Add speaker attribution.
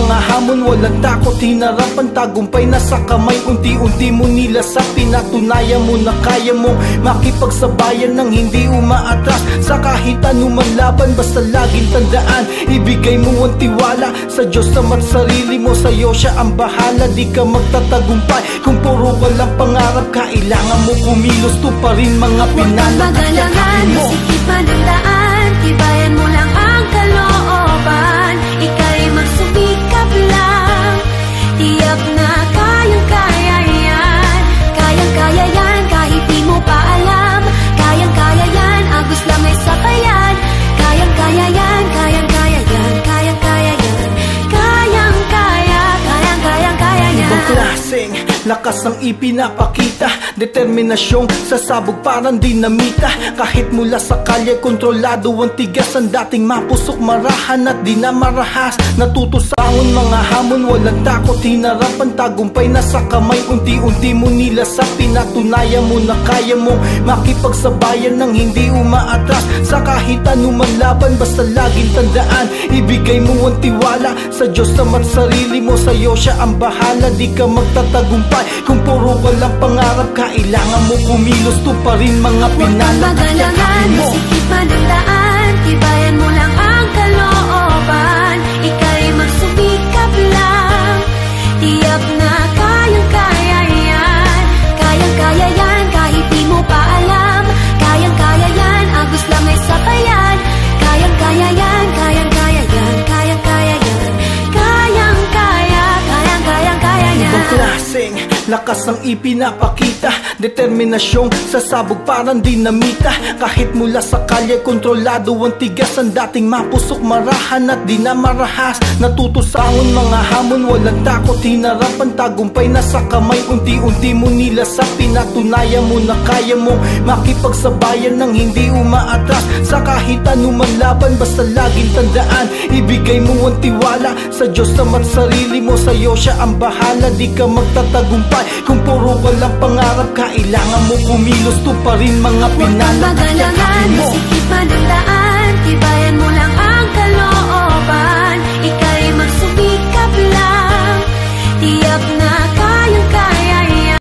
Speaker 1: mga hamon, walang takot, hinarap ang tagumpay na sa kamay. Unti-unti mo nilasap, pinatunayan mo na kaya mong makipagsabayan ng hindi umaatras sa kahit anuman laban. Basta laging tandaan, ibigay mo ang tiwala sa Diyos naman sarili mo, sa'yo siya ang bahala. Di ka magtatagumpay kung puro walang pangarap. Kailangan mo kumilos, tuparin mga pinangarap.
Speaker 2: Huwag kang magalangan, sikip man ang daan, tibayan mo lang ang kalooban. Ika'y magsumikap lang, tiyak na kayang-kaya yan. Kayang-kaya yan, kahit di mo pa alam. Kayang-kaya yan, agos lang ay sabayan. Kayang-kaya yan, kayang-kaya yan, kayang-kaya yan. Kayang-kaya, kayang-kaya yan.
Speaker 1: Ibang klaseng lakas ang ipinapakita, determinasyong sasabog parang dinamita. Kahit mula sa kalye, kontrolado ang tigas, ang dating mapusok, marahan at di na marahas. Natutusangon mga hamon, walang takot, hinarap ang tagumpay na sa kamay. Unti-unti mo nilasap, pinatunayan mo na kaya mong makipagsabayan ng hindi umaatras sa kahit anuman laban. Basta laging tandaan, ibigay mo ang tiwala sa Diyos naman sarili mo, sa'yo siya ang bahala. Di ka magtatagumpay kung puro walang pangarap. Kailangan mo kumilos, tuparin mga pinangarap.
Speaker 2: Huwag kang magalangan, sikip man ang daan, tibayan mo lang ang kalooban. Ika'y magsumikap lang, tiyak na kayang-kaya yan. Kayang-kaya yan, kahit di mo pa alam. Kayang-kaya yan, agos lang ay sabayan. Kayang-kaya yan, kayang-kaya yan, kayang-kaya yan. Kayang-kaya, kayang-kaya yan.
Speaker 1: Ibang klaseng lakas ang ipinapakita, determinasyong sasabog parang dinamita. Kahit mula sa kalye, kontrolado ang tigas, ang dating mapusok, marahan at di na marahas. Natutusangon mga hamon, walang takot, hinarap ang tagumpay na sa kamay. Unti-unti mo nilasap, pinatunayan mo na kaya mong makipagsabayan ng hindi umaatras sa kahit anuman laban. Basta laging tandaan, ibigay mo ang tiwala sa Diyos naman sarili mo, sa'yo siya ang bahala. Di ka magtatagumpay kung puro walang pangarap. Kailangan mo kumilos, tuparin mga pinangarap.
Speaker 2: Huwag kang magalangan, sikip man ang daan,